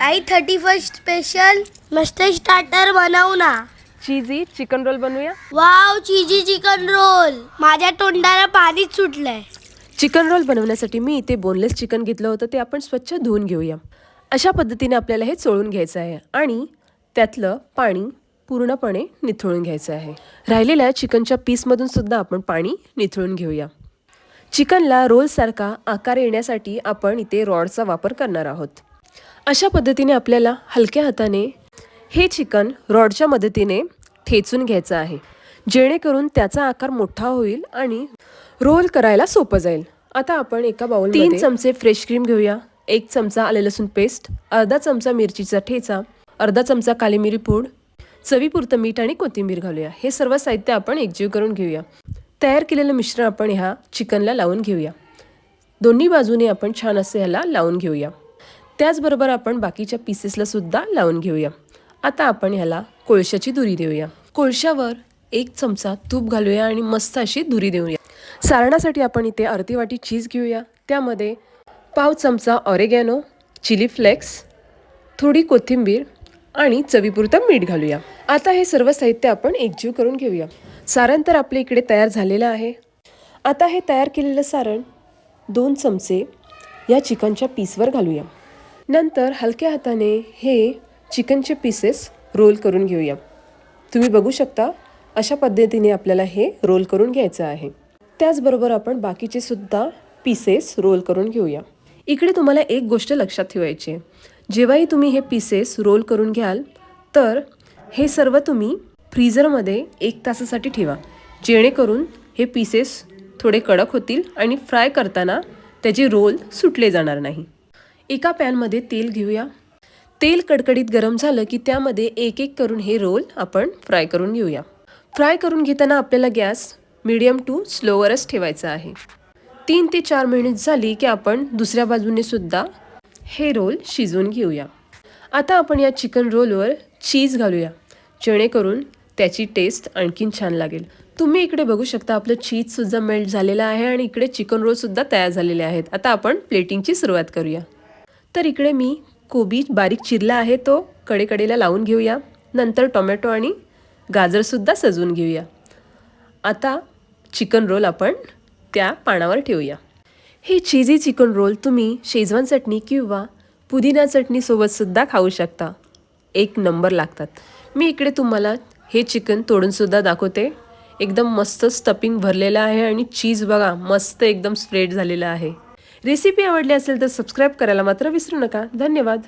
आई 31st special मस्त starter बनवू ना. चीजी चिकन रोल बनवूया. Wow, cheesy chicken roll. माझ्या तोंडाला पाणीच सुटलंय. चिकन रोल बनवण्यासाठी मी इथे बोनलेस चिकन घेतलं होतं, ते आपण स्वच्छ धुवून घेऊया. अशा पद्धतीने आपल्याला हे चोळून घ्यायचं आहे आणि त्यातलं पाणी पूर्णपणे निथळून घ्यायचं आहे. राहिलेल्या चिकनच्या पीसमधून सुद्धा आपण पाणी निथळून घेऊया. चिकनला रोलसारखा आकार येण्यासाठी आपण इथे रॉडचा वापर करणार आहोत. अशा पद्धतीने आपल्याला हलक्या हाताने हे चिकन रॉडच्या मदतीने ठेचून घ्यायचं आहे, जेणेकरून त्याचा आकार मोठा होईल आणि रोल करायला सोपं जाईल. आता आपण एका बाउलमध्ये 3 चमचे फ्रेश क्रीम घेऊया, 1 चमचा आले लसूण पेस्ट, अर्धा चमचा मिरचीचा ठेचा, अर्धा चमचा काली मिरी पूड, चवीपुरतं मीठ आणि कोथिंबीर घालूया. हे सर्व साहित्य आपण एकजीव करून घेऊया. तयार केलेलं मिश्रण आपण ह्या चिकनला लावून घेऊया. दोन्ही बाजूने आपण छान असे ह्याला लावून घेऊया. त्याचबरोबर आपण बाकीच्या पीसेसला सुद्धा लावून घेऊया. आता आपण ह्याला कोळशाची धुरी देऊया. कोळशावर 1 चमचा तूप घालूया आणि मस्त अशी धुरी देऊया. सारणासाठी आपण इथे अर्धी वाटी चीज घेऊया. त्यामध्ये पाव चमचा ऑरेगॅनो, चिली फ्लेक्स, थोडी कोथिंबीर आणि चवीपुरतं मीठ घालूया. आता हे सर्व साहित्य आपण एकजीव करून घेऊया. सारण तर आपल्या इकडे तयार झालेलं आहे. आता हे तयार केलेलं सारण 2 चमचे या चिकनच्या पीसवर घालूया. नंतर हलक्या हाताने हे चिकनचे पीसेस रोल करून घेऊया. तुम्ही बघू शकता अशा पद्धतीने आपल्याला हे रोल करून घ्यायचं आहे. त्याचबरोबर आपण बाकीचे सुद्धा पीसेस रोल करून घेऊया. इकडे तुम्हाला एक गोष्ट लक्षात ठेवायची आहे. जेव्हाही तुम्ही हे पीसेस रोल करून घ्याल तर हे सर्व तुम्ही फ्रीझरमध्ये 1 तासासाठी ठेवा, जेणेकरून हे पीसेस थोडे कडक होतील आणि फ्राय करताना त्याचे रोल सुटले जाणार नाही. एका पॅनमध्ये तेल घेऊया. तेल कडकडीत गरम झालं की त्यामध्ये एक एक करून हे रोल आपण फ्राय करून घेऊया. फ्राय करून घेताना आपल्याला गॅस मीडियम टू स्लोवरच ठेवायचा आहे. 3 ते 4 मिनिट झाली की आपण दुसऱ्या बाजूने सुद्धा हे रोल शिजवून घेऊया. आता आपण या चिकन रोलवर चीज घालूया, जेणेकरून त्याची टेस्ट आणखीन छान लागेल. तुम्ही इकडे बघू शकता आपलं चीजसुद्धा मेल्ट झालेलं आहे आणि इकडे चिकन रोलसुद्धा तयार झालेले आहेत. आता आपण प्लेटिंगची सुरुवात करूया. तर इकडे मी कोबी बारीक चिरला आहे, तो कडेकडेला लावून घेऊया. नंतर टोमॅटो आणि गाजरसुद्धा सजवून घेऊया. आता चिकन रोल आपण त्या पानावर ठेवूया. हे चीजी चिकन रोल तुम्ही शेजवान चटणी किंवा पुदिना चटणीसोबतसुद्धा खाऊ शकता. 1 नंबर लागतात. मी इकडे तुम्हाला हे चिकन तोडूनसुद्धा दाखवते. एकदम मस्त स्टफिंग भरलेलं आहे आणि चीज बघा मस्त एकदम स्प्रेड झालेलं आहे. रेसिपी आवडली असेल तर सबस्क्राईब करायला मात्र विसरू नका. धन्यवाद.